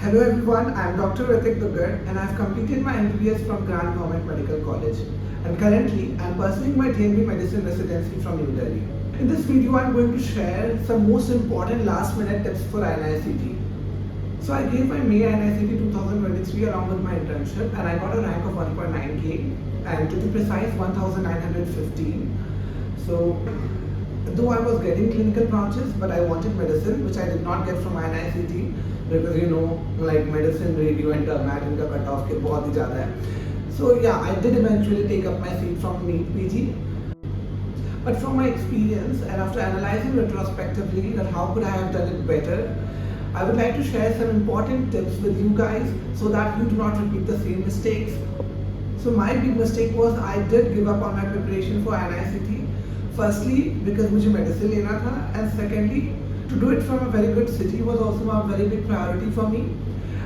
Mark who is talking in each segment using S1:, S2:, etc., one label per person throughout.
S1: Hello everyone, I am Dr. Retaking and I have completed my MBBS from Grand Government Medical College, and currently I am pursuing my DMB Medicine residency from New Delhi. In this video I am going to share some most important last minute tips for INI-CET. So I gave my May INI-CET 2023 along with my internship and I got a rank of 1.9k and to be precise 1915. So though I was getting clinical branches, but I wanted medicine, which I did not get from INI-CET because like medicine, radio and dermat इनका cut off के बहुत ही ज़्यादा है. So yeah, I did eventually take up my seat from NEET PG. But from my experience and after analyzing retrospectively that how could I have done it better, I would like to share some important tips with you guys so that you do not repeat the same mistakes. So my big mistake was I did give up on my preparation for INI-CET. Firstly, because मुझे medicine लेना था, and secondly, to do it from a very good city was also a very big priority for me.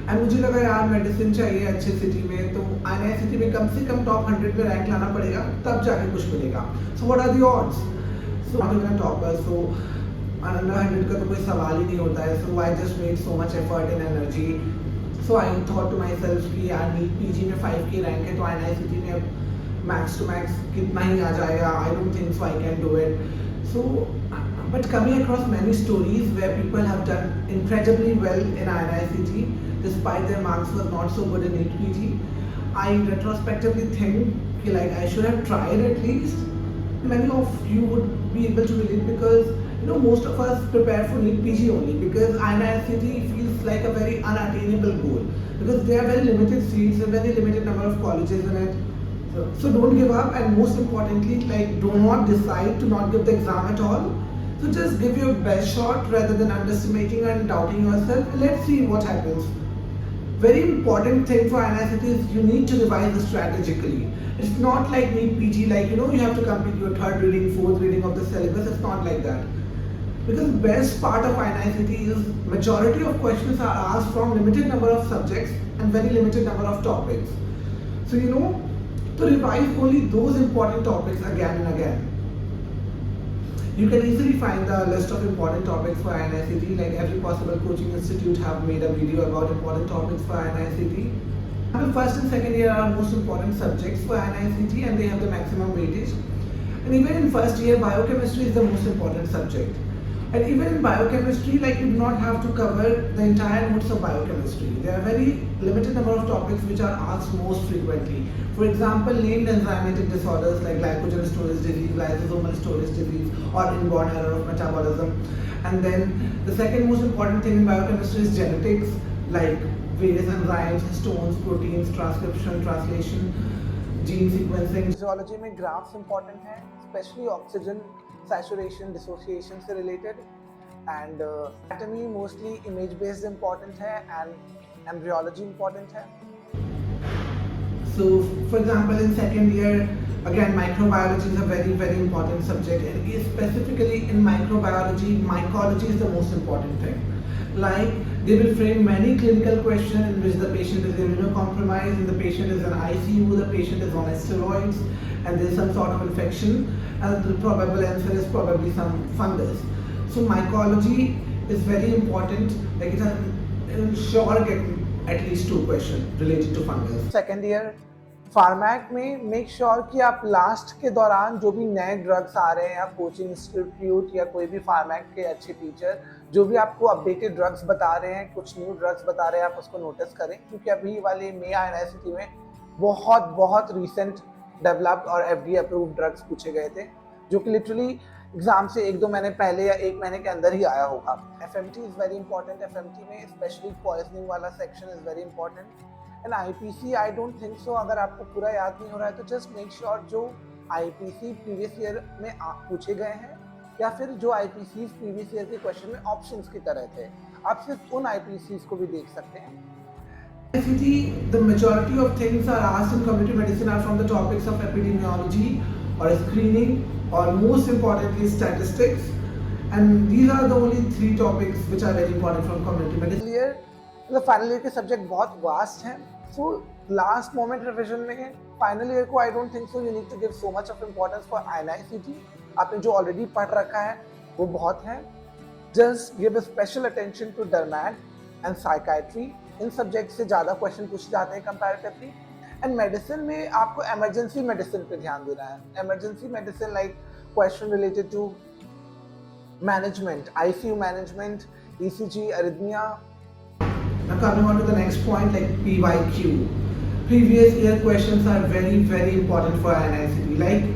S1: And मुझे लगा यार medicine चाहिए अच्छे city में, तो INI-CET में कम से कम top 100 में rank लाना पड़ेगा, तब जाके कुछ मिलेगा. So what are the odds? So not even a topper, so under 100 का तो कोई सवाल ही नहीं होता है. So I just made so much effort and energy. So I thought to myself कि यार NEET PG में 5k rank है, तो INI-CET में max to max कितना ही आ जाएगा. I don't think so I can do it. So but coming across many stories where people have done incredibly well in INI-CET despite their marks were not so good in NEET PG, I retrospectively think like I should have tried at least. Many of you would be able to relate because most of us prepare for NEET PG only because INI-CET feels like a very unattainable goal because there are very limited seats and very limited number of colleges in it. So don't give up, and most importantly, like do not decide to not give the exam at all. So just give your best shot rather than underestimating and doubting yourself. Let's see what happens. Very important thing for INI-CET is you need to revise strategically. It's not like NEET PG, like you have to complete your third reading, fourth reading of the syllabus. It's not like that. Because the best part of INI-CET is majority of questions are asked from limited number of subjects and very limited number of topics. So to revise only those important topics again and again. You can easily find the list of important topics for INI-CET, like every possible coaching institute have made a video about important topics for INI-CET. The first and second year are most important subjects for INI-CET and they have the maximum weightage. And even in first year, biochemistry is the most important subject. And even in biochemistry, like you do not have to cover the entire notes of biochemistry. There are very limited number of topics which are asked most frequently. For example, named enzymatic disorders like glycogen storage disease, lysosomal storage disease, or inborn error of metabolism. And then the second most important thing in biochemistry is genetics, like various enzymes, histones, proteins, transcription, translation, gene sequencing. Physiology में graphs important है, especially oxygen saturation, dissociation से related, and anatomy mostly image based important है and embryology important है. So for example in second year again microbiology is a very important subject, and specifically in microbiology mycology is the most important thing. Like they will frame many clinical questions in which the patient is immunocompromised and the patient is in ICU, the patient is on steroids and there is some sort of infection and the probable answer is probably some fungus. So mycology is very important, like it will sure get at least 2 questions related to fungus. Second year फार्मैक में make sure कि आप last के दौरान जो भी नए drugs आ रहे हैं या कोचिंग इंस्टीट्यूट या कोई भी फार्मैक के अच्छे टीचर जो भी आपको अपडेटेड ड्रग्स बता रहे हैं, कुछ न्यू ड्रग्स बता रहे हैं, आप उसको नोटिस करें क्योंकि अभी वाले मे INI-CET में बहुत रिसेंट डेवलप्ड और FDA अप्रूव्ड ड्रग्स पूछे गए थे जो कि लिटरली एग्जाम से 1-2 महीने पहले या 1 महीने के अंदर ही आया होगा. FMT is very important. FMT में स्पेशली पॉइजनिंग वाला section is very important. And IPC I don't think so, अगर आपको पूरा याद नहीं हो रहा है तो जस्ट मेक श्योर जो IPC प्रीवियस ईयर में पूछे गए हैं या फिर जो IPC प्रीवियस ईयर के क्वेश्चन में ऑप्शंस की तरह थे, आप सिर्फ उन IPCs को भी देख सकते हैं. The majority of things are asked in community medicine are from the topics of epidemiology or screening or most importantly statistics, and these are the only 3 topics which are very important from community medicine. The final year के subject बहुत vast हैं. So last moment revision में final year को I don't think so you need to give so much of importance for INI-CET. आपने जो already पढ़ रखा है वो बहुत है. Just give a special attention to dermat and psychiatry in subject से ज़्यादा क्वेश्चन पूछे जाते हैं कंपैरेटिवली। एंड मेडिसिन में आपको इमरजेंसी मेडिसिन पे ध्यान देना है। Emergency medicine like question related to management, ICU management, ECG, arrhythmia. Now coming on to the next point, like PYQ. Previous year questions are very, very important for NI-CET. Like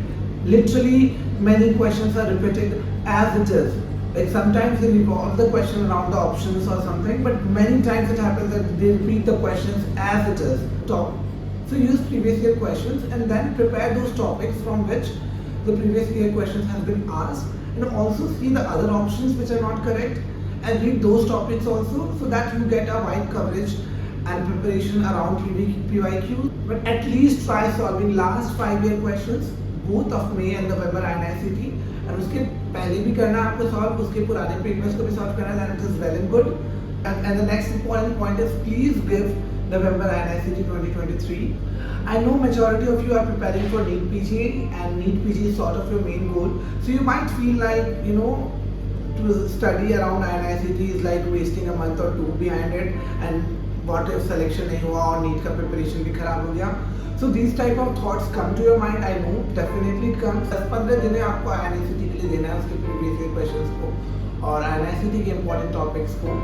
S1: literally many questions are repeated as it is. Like sometimes they revolve the question around the options or something, but many times it happens that they repeat the questions as it is. Top. So use previous year questions and then prepare those topics from which the previous year questions have been asked, and also see the other options which are not correct and read those topics also, so that you get a wide coverage and preparation around PYQ. But at least try solving last 5 year questions, both of May and November INI-CET, and उसके पहले भी करना है आपको solve, उसके पुराने papers को भी सॉल्व करना है, that is well and good. And the next important point is please give November INI-CET 2023. I know majority of you are preparing for NEET PG, and NEET PG is sort of your main goal. So you might feel like, to study around INI-CET is like wasting a month or two behind it, and what if selection नहीं हुआ और NEET का preparation भी खराब हो गया. So these type of thoughts come to your mind. I know definitely it comes. 10-15 दिन आपको INI-CET के लिए देना है, उसके previous year questions को और INI-CET के important topics को.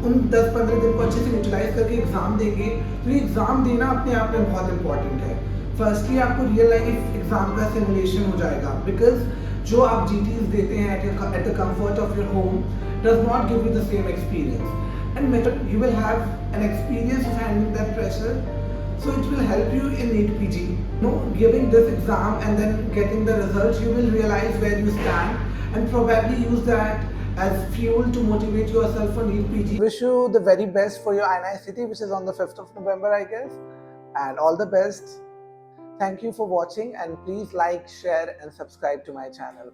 S1: उन 10-15 दिन को अच्छे से यूटिलाइज करके एग्जाम देंगे, तो ये एग्जाम देना अपने आप में बहुत इंपॉर्टेंट है. फर्स्टली आपको रियल लाइफ एग्जाम का सिमुलेशन हो जाएगा, बिकॉज जो आप GTs देते हैं at the comfort of your home does not give you the same experience, and you will have an experience of handling that pressure. So it will help you in NEET PG. Giving this exam and then getting the results, you will realize where you stand and probably use that as fuel to motivate yourself for NEET PG. Wish you the very best for your INI-CET, which is on the 5th of November, I guess. And all the best. Thank you for watching, and please like, share and subscribe to my channel.